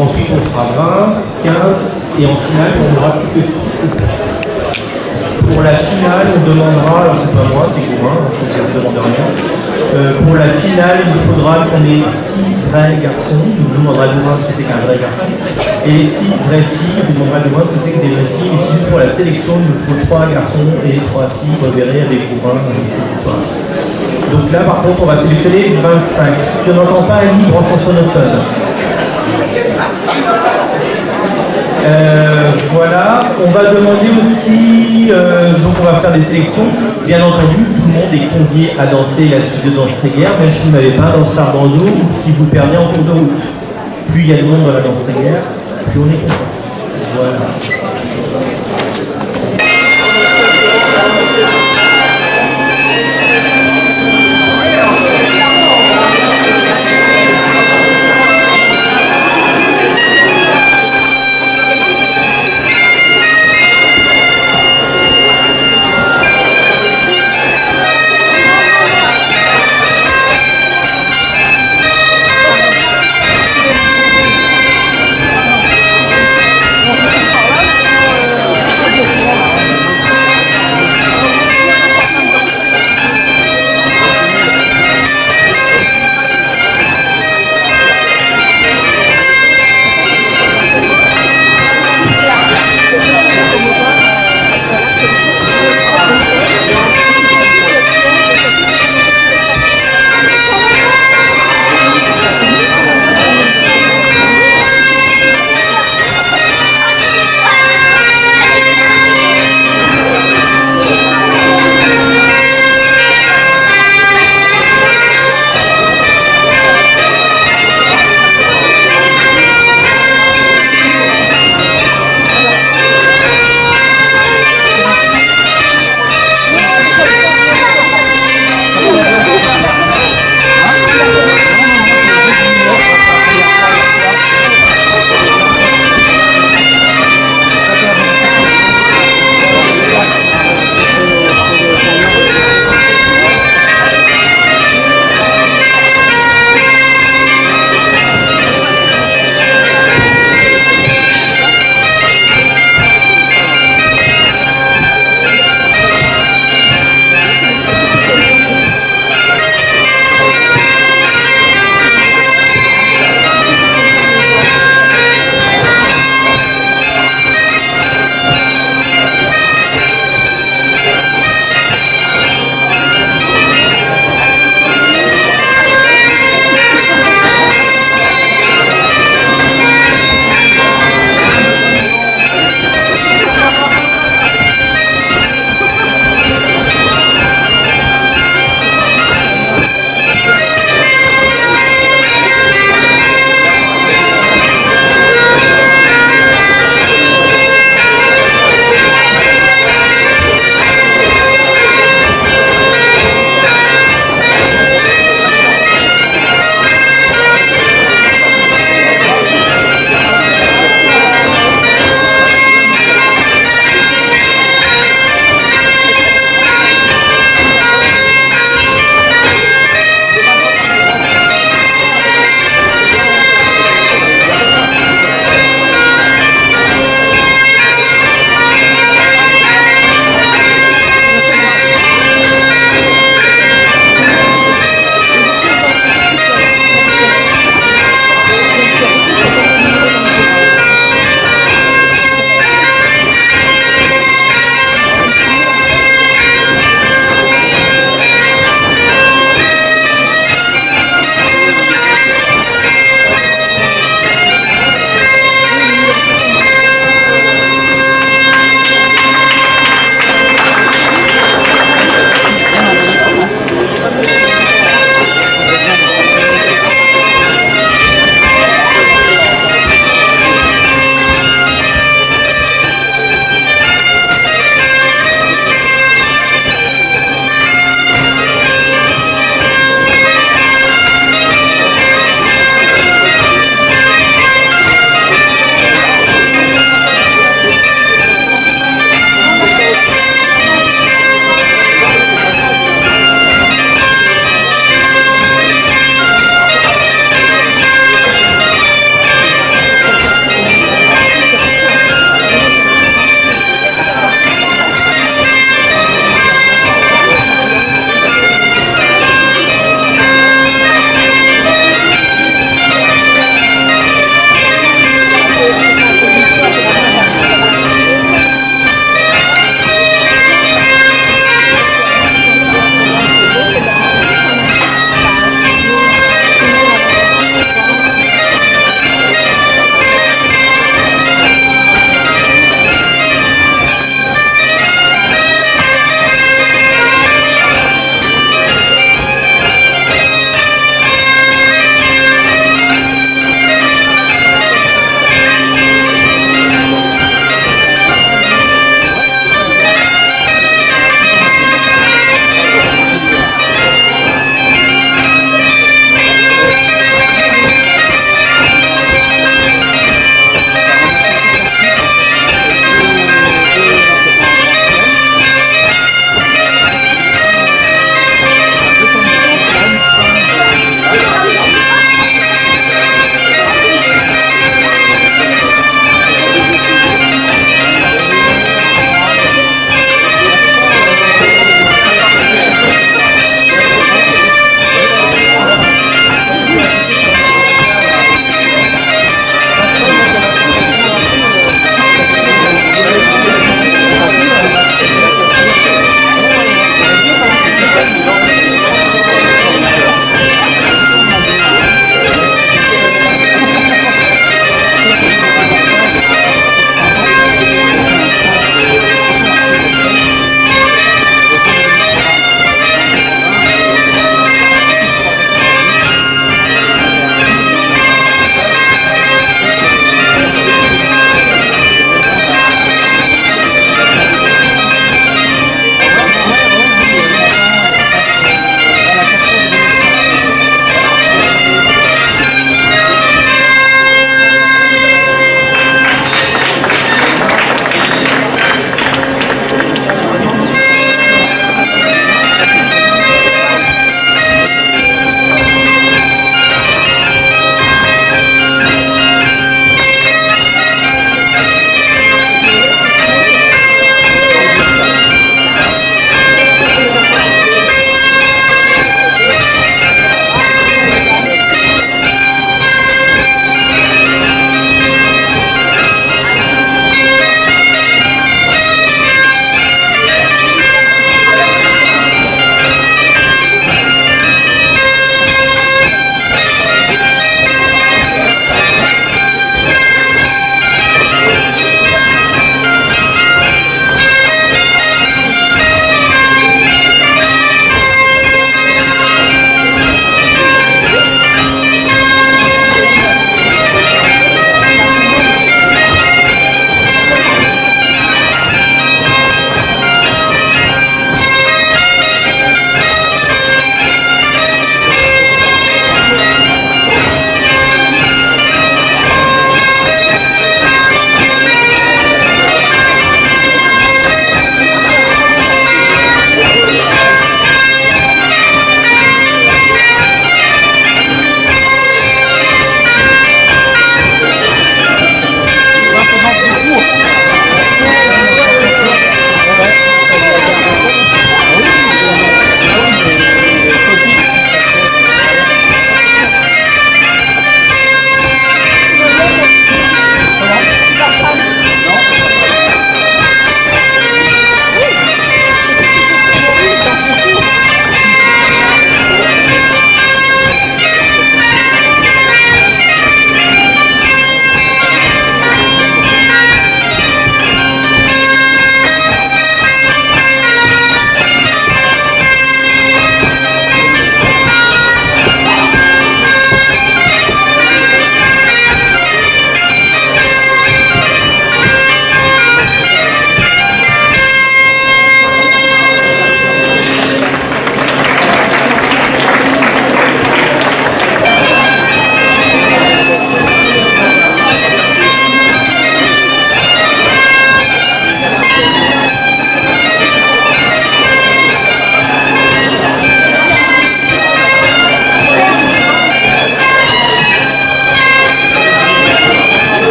Ensuite, on fera 20, 15, et en finale, on n'aura plus que 6. Pour la finale, on demandera, alors c'est pas moi, c'est Gourin, je ne demande rien. Pour la finale, il faudra qu'on ait 6 vrais garçons. On demandera à Gourin ce que c'est qu'un vrai garçon. Et 6 vraies filles, on demandera à Gourin ce que c'est que des vraies filles. Et si juste pour la sélection, il nous faut 3 garçons et 3 filles. Vous verrez avec Gourin cette histoire. Donc là, par contre, on va sélectionner 25. Je n'entends pas Annie, branchons sonotone. Voilà, on va demander aussi, donc on va faire des sélections. Bien entendu, tout le monde est convié à danser la suite de Danse Tréguère, même si vous n'avez pas un danseur dans ou si vous perdez en cours de route. Plus il y a de monde dans la Danse Tréguère, plus on est content. Voilà.